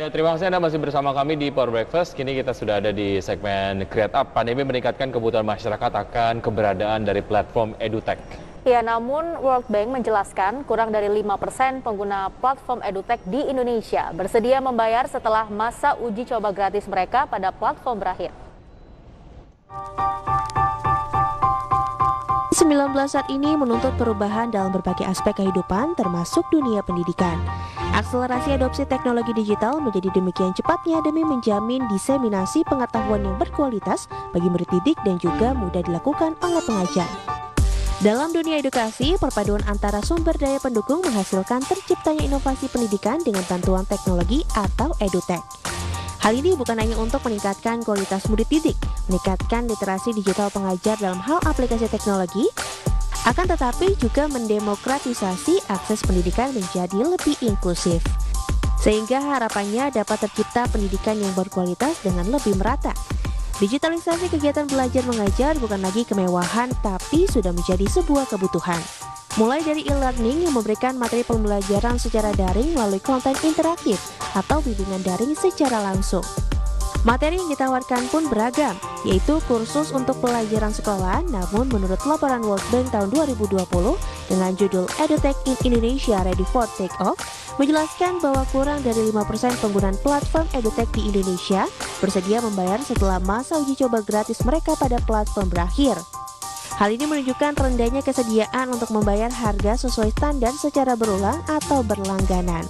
Ya, terima kasih Anda masih bersama kami di Power Breakfast. Kini kita sudah ada di segmen Create Up. Pandemi meningkatkan kebutuhan masyarakat akan keberadaan dari platform EduTech. Ya, namun World Bank menjelaskan kurang dari 5% pengguna platform EduTech di Indonesia bersedia membayar setelah masa uji coba gratis mereka pada platform berakhir. 19 saat ini menuntut perubahan dalam berbagai aspek kehidupan termasuk dunia pendidikan. Akselerasi adopsi teknologi digital menjadi demikian cepatnya demi menjamin diseminasi pengetahuan yang berkualitas bagi murid didik dan juga mudah dilakukan oleh pengajar. Dalam dunia edukasi, perpaduan antara sumber daya pendukung menghasilkan terciptanya inovasi pendidikan dengan bantuan teknologi atau EduTech. Hal ini bukan hanya untuk meningkatkan kualitas murid didik, meningkatkan literasi digital pengajar dalam hal aplikasi teknologi, akan tetapi juga mendemokratisasi akses pendidikan menjadi lebih inklusif. Sehingga harapannya dapat tercipta pendidikan yang berkualitas dengan lebih merata. Digitalisasi kegiatan belajar mengajar bukan lagi kemewahan, tapi sudah menjadi sebuah kebutuhan. Mulai dari e-learning yang memberikan materi pembelajaran secara daring melalui konten interaktif atau bimbingan daring secara langsung. Materi yang ditawarkan pun beragam, yaitu kursus untuk pelajaran sekolah, namun menurut laporan World Bank tahun 2020 dengan judul EduTech in Indonesia Ready for Take Off, menjelaskan bahwa kurang dari 5% penggunaan platform EduTech di Indonesia bersedia membayar setelah masa uji coba gratis mereka pada platform berakhir. Hal ini menunjukkan rendahnya kesediaan untuk membayar harga sesuai standar secara berulang atau berlangganan.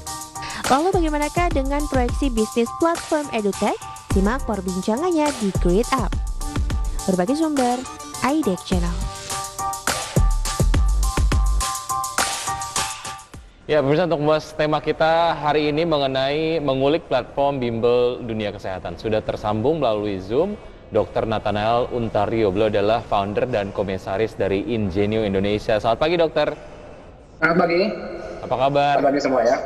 Lalu bagaimanakah dengan proyeksi bisnis platform EduTech? Simak perbincangannya di Create Up. Berbagai sumber, IDEC Channel. Ya, pemirsa, untuk membahas tema kita hari ini mengenai mengulik platform bimbel dunia kesehatan. Sudah tersambung melalui Zoom Dr. Nathanael Untario. Beliau adalah founder dan komisaris dari Ingenio Indonesia. Selamat pagi, dokter. Selamat pagi. Apa kabar? Selamat pagi semua ya.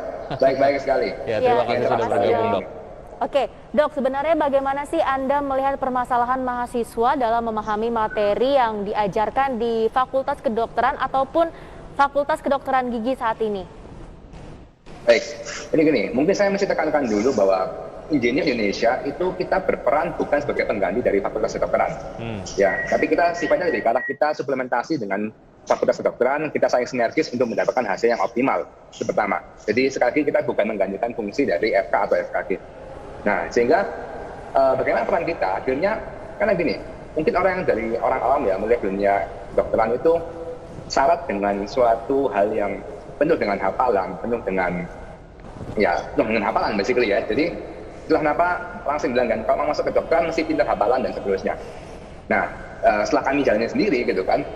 Baik-baik sekali. Ya, terima kasih sudah bergabung, dok. Oke, dok, sebenarnya bagaimana sih Anda melihat permasalahan mahasiswa dalam memahami materi yang diajarkan di Fakultas Kedokteran ataupun Fakultas Kedokteran Gigi saat ini? Baik, jadi gini, mungkin saya mesti tekankan dulu bahwa Ingenio Indonesia itu kita berperan bukan sebagai pengganti dari Fakultas Kedokteran. Ya, tapi kita sifatnya dari arah kita suplementasi dengan Fakultas Kedokteran, kita saling sinergis untuk mendapatkan hasil yang optimal. Itu pertama. Jadi sekali lagi kita bukan menggantikan fungsi dari FK atau FKG. Nah, sehingga bagaimana peran kita? Akhirnya, karena gini, mungkin orang yang dari orang awam ya melihat dunia kedokteran itu syarat dengan suatu hal yang penuh dengan hafalan, penuh dengan hafalan basically ya. Jadi itulah kenapa langsung bilang kan, kalau mau masuk ke kedokteran mesti pintar hafalan dan seterusnya. Nah, setelah kami jalani sendiri gitu kan,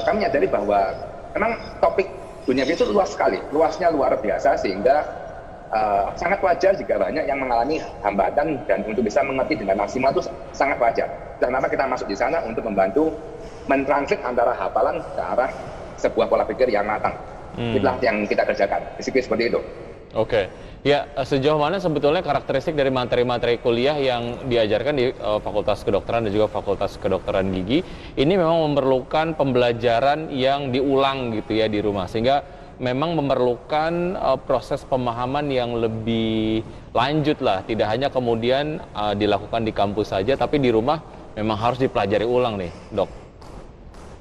kami menyadari bahwa memang topik dunia itu luas sekali, luasnya luar biasa sehingga sangat wajar jika banyak yang mengalami hambatan dan untuk bisa mengerti dengan maksimal itu sangat wajar. Dan kenapa kita masuk di sana untuk membantu mentranslate antara hafalan ke arah sebuah pola pikir yang matang. Itulah yang kita kerjakan, basically seperti itu. Oke, ya sejauh mana sebetulnya karakteristik dari materi-materi kuliah yang diajarkan di Fakultas Kedokteran dan juga Fakultas Kedokteran Gigi ini memang memerlukan pembelajaran yang diulang gitu ya di rumah, sehingga memang memerlukan proses pemahaman yang lebih lanjut lah, tidak hanya kemudian dilakukan di kampus saja, tapi di rumah memang harus dipelajari ulang nih, dok.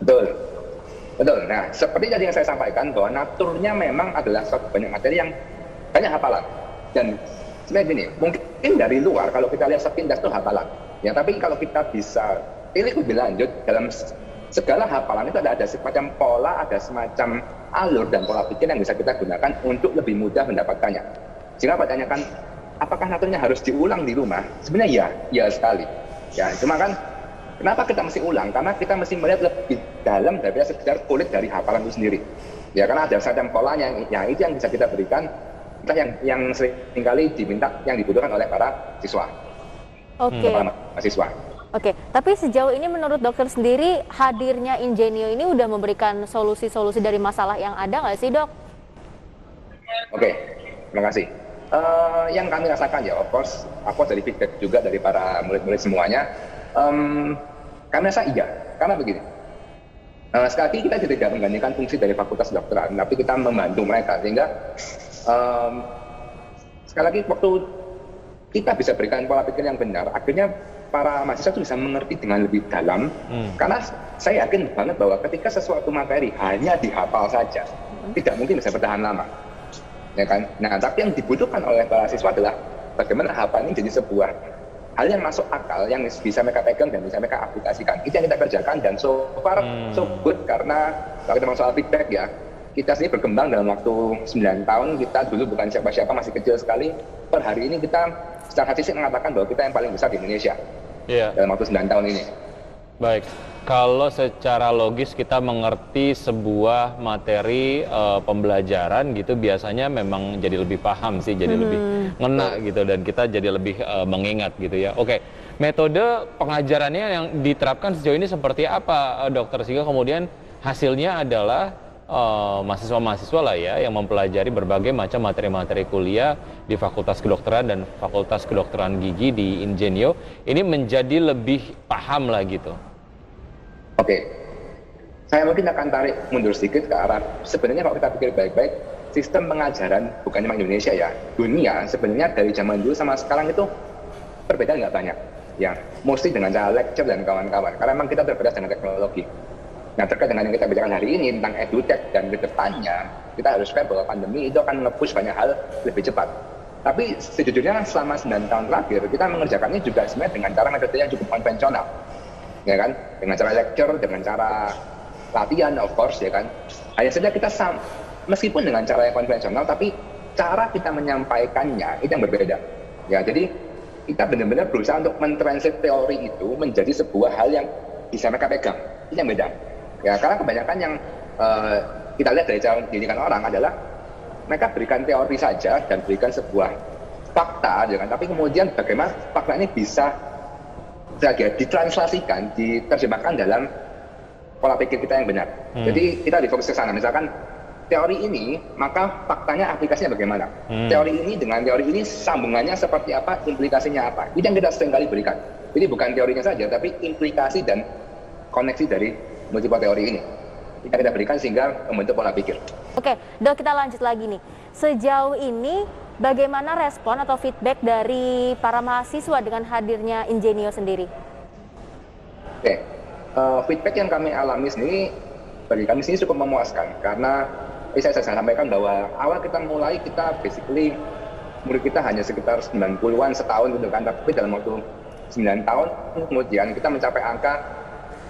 Betul. Betul. Nah, seperti tadi yang saya sampaikan bahwa naturnya memang adalah suatu banyak materi yang banyak hafalan. Dan sebenarnya gini, mungkin dari luar kalau kita lihat sepintas itu hafalan. Ya, tapi kalau kita bisa pilih lebih lanjut dalam segala hafalan itu ada semacam pola, ada semacam alur dan pola pikir yang bisa kita gunakan untuk lebih mudah mendapatkannya. Jika pertanyakan apakah naturnya harus diulang di rumah? Sebenarnya ya sekali. Ya, cuma kan kenapa kita mesti ulang? Karena kita mesti melihat lebih dalam daripada sekedar kulit dari hafalan itu sendiri. Ya, karena ada semacam polanya yang itu yang bisa kita berikan, yang seringkali diminta, yang dibutuhkan oleh para siswa. Oke. Para mahasiswa. Oke, tapi sejauh ini menurut dokter sendiri hadirnya Ingenio ini udah memberikan solusi-solusi dari masalah yang ada nggak sih, dok? Oke, terima kasih. Yang kami rasakan ya, of course dari feedback juga dari para murid-murid semuanya, kami rasa iya, karena begini. Sekali lagi kita tidak menggantikan fungsi dari Fakultas Kedokteran, tapi kita membantu mereka sehingga sekali lagi waktu kita bisa berikan pola pikir yang benar, akhirnya para mahasiswa itu bisa mengerti dengan lebih dalam. Karena saya yakin banget bahwa ketika sesuatu materi hanya dihafal saja, tidak mungkin bisa bertahan lama. Ya kan? Nah, tapi yang dibutuhkan oleh para siswa adalah bagaimana hafal ini jadi sebuah hal yang masuk akal, yang bisa mereka pegang dan bisa mereka aplikasikan. Itu yang kita kerjakan, dan so far so good, karena kalau kita ngomong soal feedback ya, kita sendiri berkembang dalam waktu 9 tahun. Kita dulu bukan siapa-siapa, masih kecil sekali. Per hari ini kita secara statistik mengatakan bahwa kita yang paling besar di Indonesia dalam waktu 9 tahun ini. Baik, kalau secara logis kita mengerti sebuah materi pembelajaran gitu, biasanya memang jadi lebih paham sih, jadi lebih ngena gitu, dan kita jadi lebih mengingat gitu ya. Oke, metode pengajarannya yang diterapkan sejauh ini seperti apa, Dokter? Sehingga kemudian hasilnya adalah mahasiswa-mahasiswa lah ya yang mempelajari berbagai macam materi-materi kuliah di Fakultas Kedokteran dan Fakultas Kedokteran Gigi di Ingenio ini menjadi lebih paham lah gitu. Oke, saya mungkin akan tarik mundur sedikit ke arah, sebenarnya kalau kita pikir baik-baik, sistem pengajaran bukan cuma Indonesia ya, dunia sebenarnya dari zaman dulu sama sekarang itu perbedaan nggak banyak. Ya, mostly dengan cara lecture dan kawan-kawan, karena memang kita terbatas dengan teknologi. Nah, terkait dengan yang kita bicarakan hari ini tentang edutech dan kedepannya, kita harus fair bahwa pandemi itu akan nge-push banyak hal lebih cepat. Tapi sejujurnya selama 9 tahun terakhir, kita mengerjakannya juga sebenarnya dengan cara metode yang cukup konvensional. Ya kan, dengan cara lecture, dengan cara latihan, of course, ya kan. Hanya saja kita meskipun dengan cara yang konvensional, tapi cara kita menyampaikannya itu yang berbeda. Ya, jadi kita benar-benar berusaha untuk mentranslate teori itu menjadi sebuah hal yang bisa mereka pegang. Itu yang beda. Ya, karena kebanyakan yang kita lihat dari cara pendidikan orang adalah mereka berikan teori saja dan berikan sebuah fakta, ya kan. Tapi kemudian bagaimana fakta ini bisa ditranslasikan, diterjemahkan dalam pola pikir kita yang benar. Jadi kita difokus ke sana. Misalkan teori ini, maka faktanya aplikasinya bagaimana? Teori ini dengan teori ini sambungannya seperti apa, implikasinya apa? Itu yang kita seringkali berikan. Jadi bukan teorinya saja, tapi implikasi dan koneksi dari multiple teori ini kita berikan sehingga membentuk pola pikir. Oke, Dok, kita lanjut lagi nih. Sejauh ini bagaimana respon atau feedback dari para mahasiswa dengan hadirnya Ingenio sendiri? Oke, feedback yang kami alami sendiri bagi kami sini cukup memuaskan, karena saya sampaikan bahwa awal kita mulai, kita basically murid kita hanya sekitar 90-an setahun gitu kan, tapi dalam waktu 9 tahun kemudian kita mencapai angka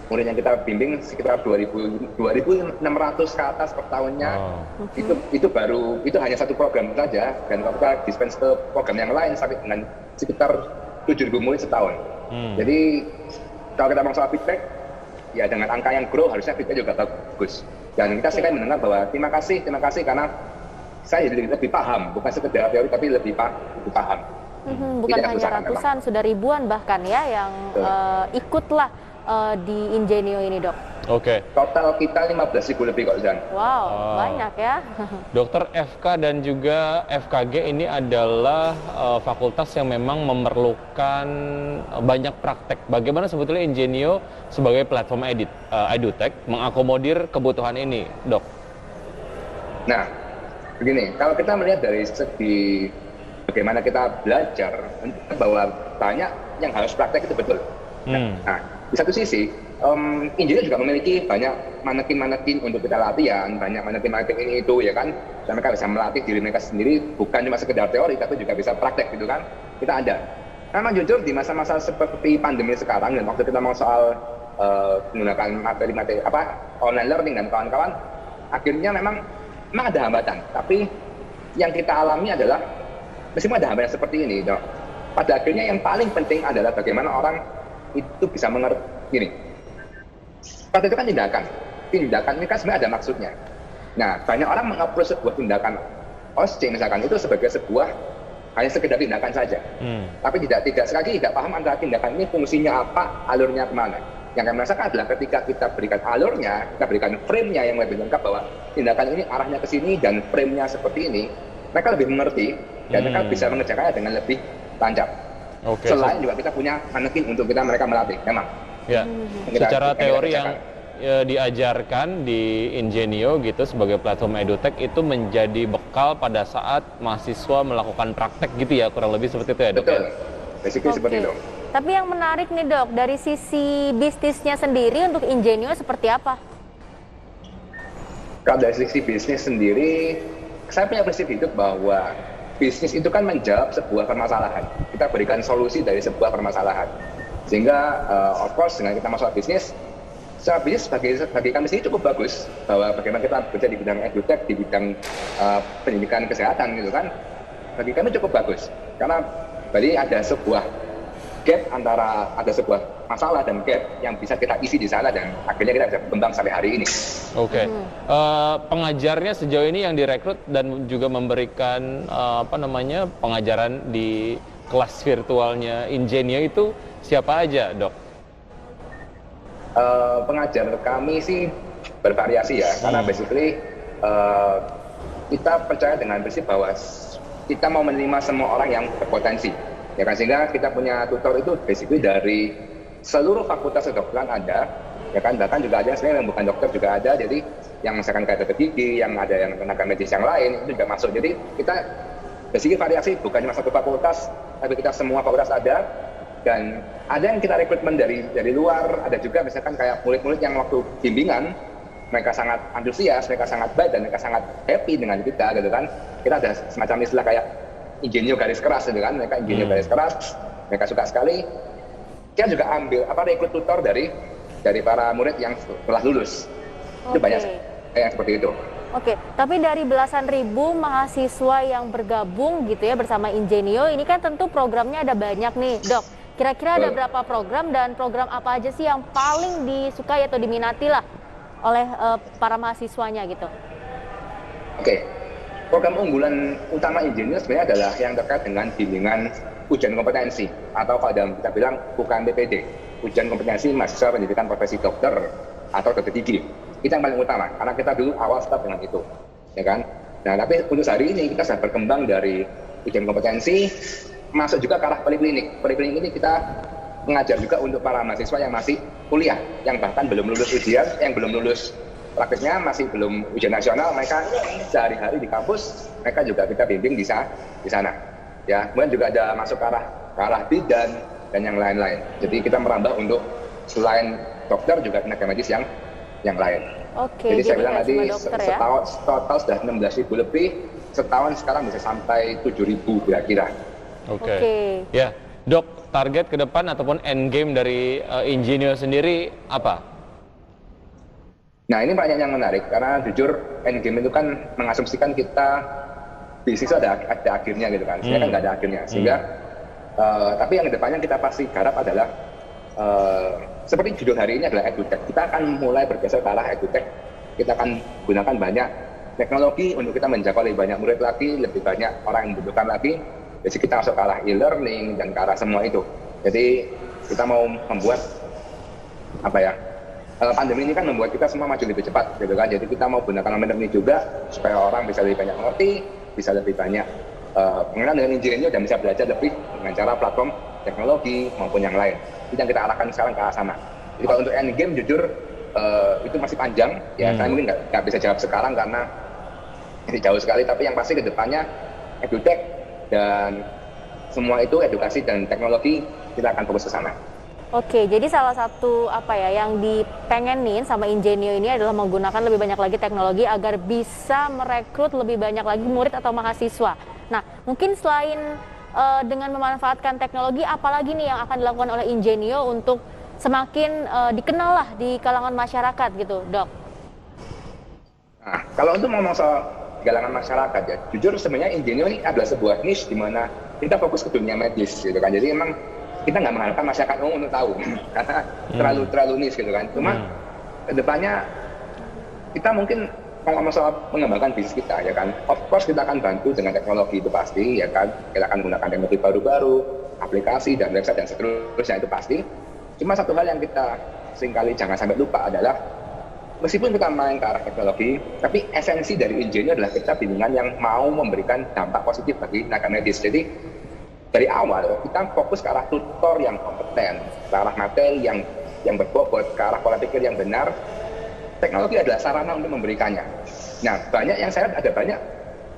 murid yang kita bimbing sekitar 2.600 ke atas per tahunnya. Itu hanya satu program saja, dan kalau kita dispense ke program yang lain sampai dengan sekitar 7.000 murid setahun. Jadi kalau kita ngomong soal feedback, ya dengan angka yang grow harusnya feedback juga bagus. Dan kita sekali mendengar bahwa terima kasih karena saya jadi lebih paham, bukan sekedar teori tapi lebih paham. Bukan hanya ratusan, sudah ribuan bahkan ya yang ikutlah di Ingenio ini, Dok. Oke. Total kita 15.000 lebih kok, Zan. Wow, banyak ya. Dokter FK dan juga FKG ini adalah fakultas yang memang memerlukan banyak praktek. Bagaimana sebetulnya Ingenio sebagai platform edutech mengakomodir kebutuhan ini, Dok? Nah, begini, kalau kita melihat dari segi bagaimana kita belajar, bahwa banyak yang harus praktek itu betul. Nah, di satu sisi, Ingenio juga memiliki banyak manekin-manekin untuk kita latihan, banyak manekin-manekin ini itu, ya kan. Dan mereka bisa melatih diri mereka sendiri, bukan cuma sekedar teori, tapi juga bisa praktek gitu kan. Kita ada. Memang jujur di masa-masa seperti pandemi sekarang, dan waktu kita mau soal menggunakan materi-materi online learning dan kawan-kawan, akhirnya memang ada hambatan. Tapi yang kita alami adalah, meskipun ada hambatan seperti ini, pada akhirnya yang paling penting adalah bagaimana orang itu bisa mengerti gini. Pada itu kan tindakan ini kan sebenarnya ada maksudnya. Nah, banyak orang mengapproach sebuah tindakan OSCE misalkan itu sebagai sebuah hanya sekedar tindakan saja. Tapi sekali tidak paham antara tindakan ini fungsinya apa, alurnya kemana. Yang kami rasakan adalah ketika kita berikan alurnya, kita berikan frame-nya yang lebih lengkap bahwa tindakan ini arahnya ke sini dan frame-nya seperti ini, mereka lebih mengerti dan mereka bisa mengerjakannya dengan lebih lancar. Selain juga kita punya manekin untuk mereka melatih, memang. Ya, secara teori diajarkan di Ingenio gitu sebagai platform edutech itu menjadi bekal pada saat mahasiswa melakukan praktek gitu ya, kurang lebih seperti itu ya dok? Betul, Ya? basically seperti itu. Tapi yang menarik nih dok, dari sisi bisnisnya sendiri untuk Ingenio seperti apa? Kalau dari sisi bisnis sendiri, saya punya prinsip hidup bahwa bisnis itu kan menjawab sebuah permasalahan. Kita berikan solusi dari sebuah permasalahan. Sehingga, of course, dengan kita masuk bisnis, secara bisnis bagi kami sendiri cukup bagus. Bahwa bagaimana kita bekerja di bidang edutech, di bidang pendidikan kesehatan gitu kan, bagi kami cukup bagus. Karena berarti ada sebuah gap antara, ada sebuah masalah dan gap yang bisa kita isi di sana dan akhirnya kita bisa berkembang sampai hari ini. Oke. Pengajarnya sejauh ini yang direkrut dan juga memberikan pengajaran di kelas virtualnya Ingenio itu siapa aja, dok? Pengajar kami sih bervariasi ya, karena basically kita percaya dengan prinsip bahwa kita mau menerima semua orang yang berpotensi, ya kan, sehingga kita punya tutor itu basically dari seluruh fakultas kedokteran ada, ya kan, bahkan juga ada sebenarnya yang bukan dokter juga ada, jadi yang misalkan kayak dokter gigi, yang ada yang tenaga medis yang lain itu juga masuk. Jadi kita basically variasi, bukan cuma satu fakultas, tapi kita semua fakultas ada. Dan ada yang kita rekrutmen dari luar, ada juga misalkan kayak murid-murid yang waktu bimbingan mereka sangat antusias, mereka sangat baik dan mereka sangat happy dengan kita gitu kan. Kita ada semacam istilah kayak Ingenio garis keras gitu kan, mereka Ingenio garis keras, mereka suka sekali. Kita juga ambil rekrut tutor dari para murid yang telah lulus. Itu banyak yang seperti itu. Oke, tapi dari belasan ribu mahasiswa yang bergabung gitu ya bersama Ingenio, ini kan tentu programnya ada banyak nih, dok. Kira-kira ada berapa program dan program apa aja sih yang paling disukai atau diminati lah oleh para mahasiswanya gitu? Oke, program unggulan utama Ingenio sebenarnya adalah yang terkait dengan bimbingan ujian kompetensi atau kalau dalam kita bilang UKMPPD, ujian kompetensi mahasiswa pendidikan profesi dokter atau dokter gigi. Itu yang paling utama, karena kita dulu awal start dengan itu, ya kan? Nah, tapi untuk hari ini kita sudah berkembang dari ujian kompetensi, masuk juga ke arah poliklinik. Poliklinik ini kita mengajar juga untuk para mahasiswa yang masih kuliah, yang bahkan belum lulus ujian, yang belum lulus praktisnya, masih belum ujian nasional, mereka sehari-hari di kampus, mereka juga kita bimbing di sana. Ya, kemudian juga ada masuk ke arah bidan dan yang lain-lain. Jadi kita merambah untuk selain dokter juga tenaga medis yang lain. Oke, jadi saya bilang tadi setahun total sudah 16.000 lebih, setahun sekarang bisa sampai 7.000 kira-kira. Oke. Ya, dok, target ke depan ataupun end game dari Ingenio sendiri apa? Nah, ini banyak yang menarik karena jujur end game itu kan mengasumsikan kita bisnis ada akhirnya gitu kan. Sebenarnya kan nggak ada akhirnya. Sehingga tapi yang kedepannya kita pasti garap adalah seperti judul hari ini adalah edutech. Kita akan mulai bergeser ke arah edutech. Kita akan gunakan banyak teknologi untuk kita menjangkau lebih banyak murid lagi, lebih banyak orang yang membutuhkan lagi. Jadi kita masuk ke arah e-learning dan ke arah semua itu. Jadi kita mau membuat pandemi ini kan membuat kita semua maju lebih cepat gitu kan. Jadi kita mau gunakan momentum ini juga supaya orang bisa lebih banyak mengerti, bisa lebih banyak mengenal dengan Ingenio dan bisa belajar lebih dengan cara platform teknologi maupun yang lain. Itu yang kita arahkan sekarang ke arah sana. Jadi kalau untuk end game jujur itu masih panjang ya. Saya mungkin nggak bisa jawab sekarang karena masih jauh sekali. Tapi yang pasti kedepannya edutech dan semua itu edukasi dan teknologi kita akan fokus ke sana. Oke, jadi salah satu yang dipengenin sama Ingenio ini adalah menggunakan lebih banyak lagi teknologi agar bisa merekrut lebih banyak lagi murid atau mahasiswa. Nah, mungkin selain dengan memanfaatkan teknologi, apalagi nih yang akan dilakukan oleh Ingenio untuk semakin dikenal lah di kalangan masyarakat gitu, dok? Nah, kalau untuk ngomong soal kalangan masyarakat ya, jujur sebenarnya Ingenio ini adalah sebuah niche di mana kita fokus ke dunia medis gitu kan. Jadi emang kita nggak mengharapkan masyarakat umum untuk tahu karena terlalu niche gitu kan. Cuma kedepannya kita mungkin kalau masalah mengembangkan bisnis kita ya kan, of course kita akan bantu dengan teknologi itu pasti ya kan. Kita akan gunakan teknologi baru-baru, aplikasi dan website dan seterusnya itu pasti. Cuma satu hal yang kita seringkali jangan sampai lupa adalah meskipun kita main ke arah teknologi, tapi esensi dari Ingenio adalah kita bimbingan yang mau memberikan dampak positif bagi tenaga medis. Jadi dari awal kita fokus ke arah tutor yang kompeten, ke arah materi yang berbobot, ke arah pola pikir yang benar, teknologi adalah sarana untuk memberikannya. Nah, banyak yang saya lihat ada banyak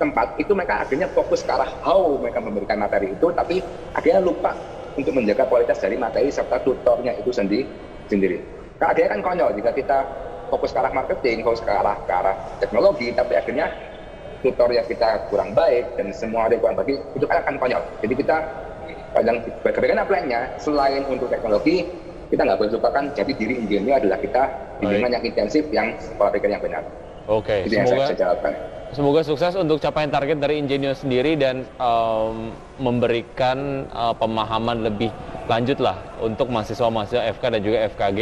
tempat itu mereka akhirnya fokus ke arah how mereka memberikan materi itu, tapi akhirnya lupa untuk menjaga kualitas dari materi serta tutornya itu sendiri. Karena akhirnya kan konyol jika kita fokus ke arah marketing, fokus ke arah teknologi, tapi akhirnya tutornya kita kurang baik dan semua ada kurang baik, itu kan akan konyol. Jadi kita bagaimana plan-nya selain untuk teknologi, kita nggak boleh lupakan jadi diri engineer adalah kita bimbingan yang intensif, yang pola pikir yang benar. Oke, Itu yang saya bisa jawabkan. Semoga sukses untuk capaian target dari Ingenio sendiri dan memberikan pemahaman lebih lanjut lah untuk mahasiswa-mahasiswa FK dan juga FKG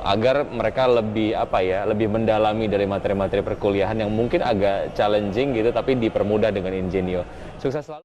agar mereka lebih mendalami dari materi-materi perkuliahan yang mungkin agak challenging gitu, tapi dipermudah dengan Ingenio. Sukses selalu.